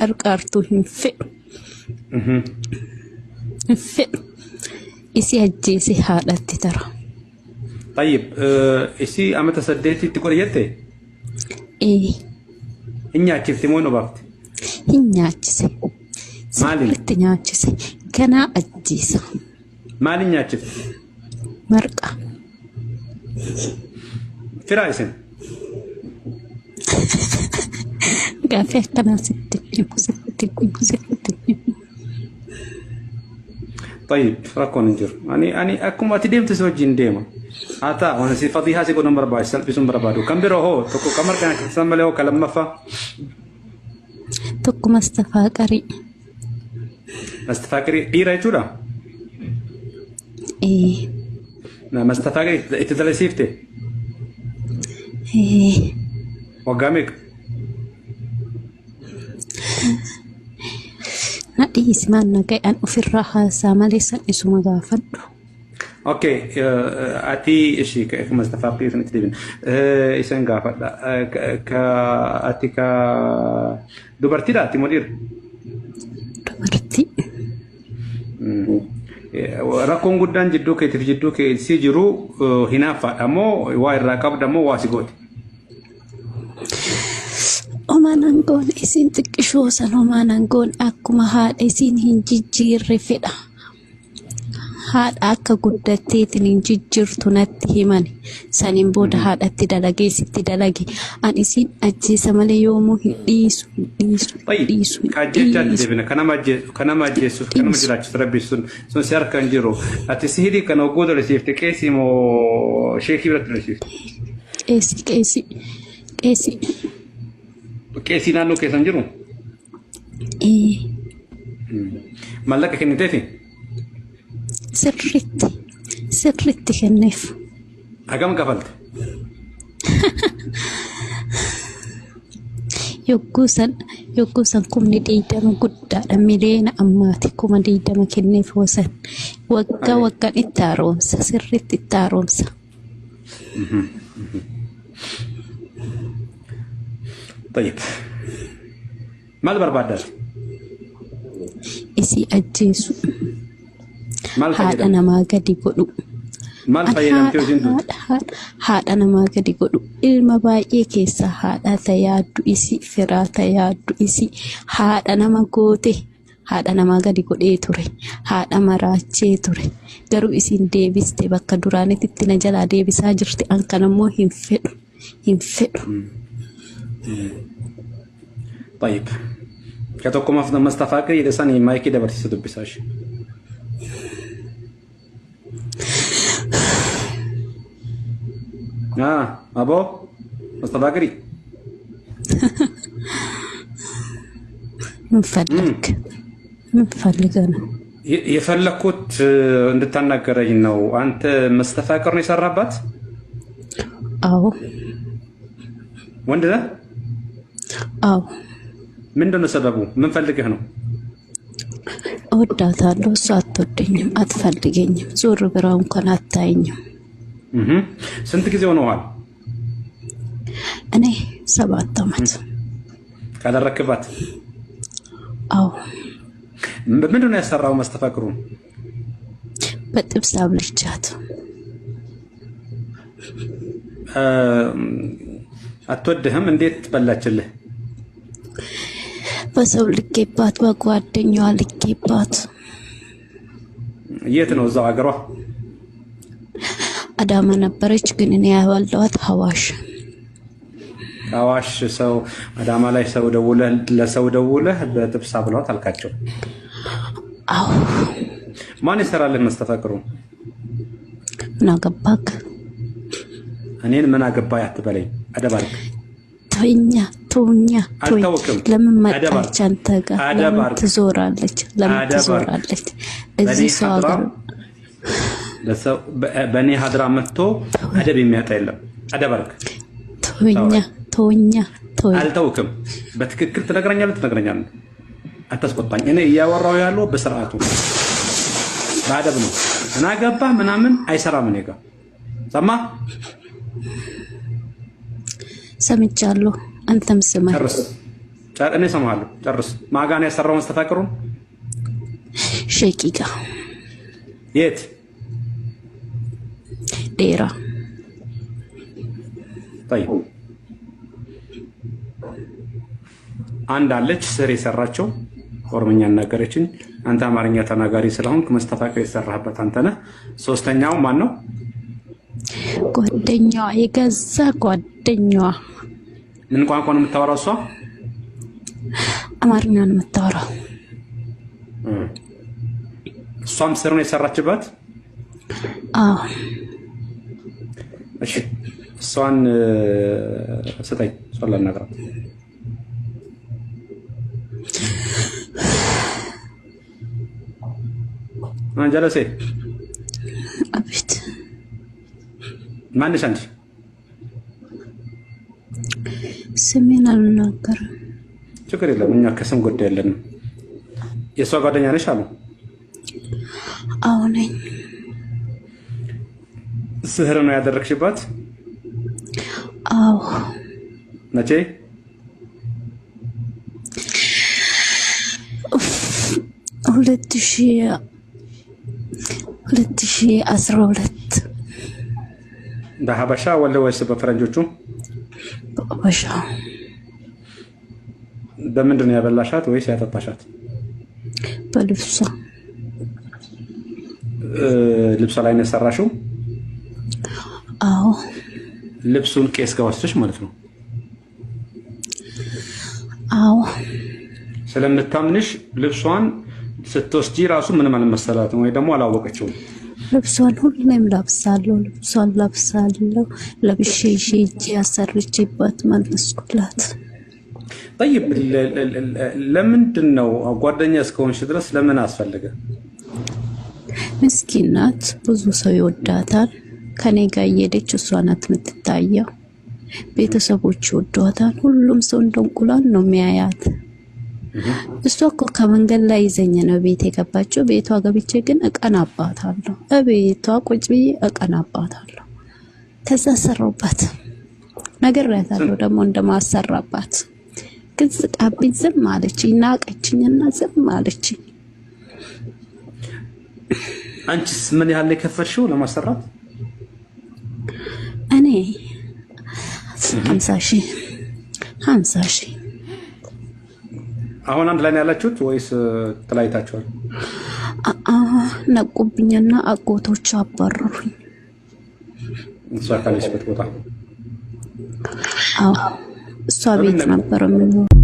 qarqartu hin fedhu. Isi ajjeese haadhatti tara. طيب isi amata saddeetti itti qoriyette? Hin nyaachifte moo nobaafte? Hin nyaachise. Maaliin? Itti nyaachise. Ganaa ajjeesa. Maaliin nyaachifte? Marqa. Firaa isin? Gaaffii akkanaa sitti himu. طيب ركون نجر أنا أكون أتديم تسوجين ديما أتا وأنا سي فضيحة سي كون نمبر بايس سلبي بربادو كم بيرو هو تكو كمر كان كسمة له كلام مفا تكو مصطفى قري إيرا يتولا نا مصطفى قري إتدلسيفته وقامك نادي اسمان نجاي أن أفرها ساماليسا اسمه غافد. أوكي أتي إشي كم استفاقي سنة تدين إسان غافد أتي دوبرتي لا أتي مدير دوبرتي ركون قدام جدوك تفجدوك سيجرو هنا فأمو واير راكب دمو واسيقوت Oma nangoon isin xiqqishoo san oma nangoon akkuma haadha isin hin jijjiirre fedha. Haadha akka guddatteetiin hin jijjiirtu natti himani. Saniin booda haadhatti dalagee sitti dalage. An isin ajjeesa malee yoomuu hin dhiisu. Kaajjechaan deebina kanama ajjeessuuf kanama jiraachisu rabbi sun si harkaan jiru. Ati sihirii kana oggoo dalasiifte qeesii moo sheekii biratti dalasiifte? Qeesii. Qeesii naannoo keessan jiru? Mallaqa kenniteefi? Sirriitti kenneef. Hagam kafalte? Yogguu san kumni 20 guddaadha miliyoona ammaati 20 kenneef wasan. Waggaan itti haaromsa sirriitti itti haaromsa. طيب ماذا بربادر؟ إسي أجيسو مال هذا أنا ما قد يقولوا مال فايدة تيوزين هذا أنا ما قد يقولوا المبايع كيسا هذا تيادو إسي فرا تيادو إسي هذا أنا ما قوتي هذا أنا ما قد يقول توري هذا ما راجي توري قرو إسي ديبس تبقى دوراني تتنجل ديبس هاجرتي أنك نمو هنفئ طيب كتوكم أفضل مستفاقري إذا ساني مايكي دبرتي سدو بساش أبو مستفاقري من فضلك أنا يفلكوت ندتانا قرينو أنت مستفاقرني سربات؟ أو وين ده؟ من دون سببه من فلقه هنا أودع ثالو ساتو دينيم أتفلقينيم زور براهم كانت تاينيم سنت كذي ونوال أنا 7 طمت على الركبات من دون يسرعوا ما استفكرون بتبساب للجات أتودهم انديت بلاتش له بسوي لكيبات وقوادنيو لكيبات يتنو زاغرو أدام نبرج كنني والدوات هواش سو أدام لا يسوي دوله لا سوي دوله بتبساب له تلقاتشو ما نسرع له مستفكرون أنا قباك أنين من أقبا يحتبلي أدبارك تونيا لما ما تشانتك لما تزورالك إزي سواقر بني هدرا متو أدبي ميتا إلا أدبارك تونيا ألتوكم بتككر تنقرنيا أتسقطان أنا إياه وراو يالو بسرعته بعد ابنه أنا أقبا منامن أي سرع منيقا سمع سمجالو أنتم سمع እኔ እሰማሃለሁ ጨርስ። ማጋን ያሰራው መስተፋቅሩን ሸቂቃ የት ዴራ طيب አንድ አለች ስር የሰራቸው ኦሮምኛ እናገረችኝ። አንተ አማርኛ ተናጋሪ ስለሆንክ መስተፋቅር የሰራህበት አንተ ነህ። ሶስተኛው ማን ነው? ጓደኛዋ፣ የገዛ ጓደኛዋ። ምን ቋንቋ ነው የምታወራው እሷ? አማርኛ ነው የምታወራው። እሷም ስር ነው የሰራችበት? አዎ። እሺ እሷን ስጠኝ፣ እሷን ላናግራት። ጀለሴ አቤት። ማንሽ አንቺ? ስሜን አልናገርም። ችግር የለም፣ እኛ ከስም ጉዳይ የለንም። የእሷ ጓደኛ ነሽ አሉ? አዎ ነኝ። ስህር ነው ያደረግሽባት? አዎ። መቼ? 2012 በሀበሻ ወይስ በፈረንጆቹ? በሀበሻ። በምንድን ነው ያበላሻት ወይስ ያጠጣሻት? በልብሷ። ልብሷ ላይ ነው የሰራሽው? አዎ። ልብሱን ቄስ ጋር ወስደሽ ማለት ነው? አዎ። ስለምታምንሽ ልብሷን ስትወስጂ ራሱ ምንም አልመሰላትም ወይ ደግሞ አላወቀችውም? ልብሷን ሁሌም ለብሳለሁ፣ ልብሷን ለብሳለሁ። ለብሼ ሄጄ አሰርቼባት መለስኩላት። طيب ለምንድን ነው ጓደኛ እስከሆንሽ ድረስ ለምን አስፈልገ? ምስኪን ናት፣ ብዙ ሰው ይወዳታል። ከኔ ጋር እየሄደች እሷ ናት የምትታየው። ቤተሰቦች ይወዷታል። ሁሉም ሰው እንደ እንቁላል ነው የሚያያት። እሷ እኮ ከመንገድ ላይ ይዘኝ ነው ቤት የገባችው። ቤቷ ገብቼ ግን እቀናባታለሁ። እቤቷ ቁጭ ብዬ እቀናባታለሁ። ከዛ ሰራውባት ነገር ያታለሁ ደግሞ እንደማሰራባት። ግን ስቃብኝ ዝም አለችኝ። ናቀችኝና ዝም አለችኝ። አንቺስ ምን ያህል የከፈልሽው ለማሰራት? እኔ 50,000 50,000። አሁን አንድ ላይ ነው ያላችሁት ወይስ ተለያይታችኋል? ነቁብኝና አጎቶቹ አባረሩኝ። እሷ ካለችበት ቦታ? አዎ፣ እሷ ቤት ነበር የምኖረው።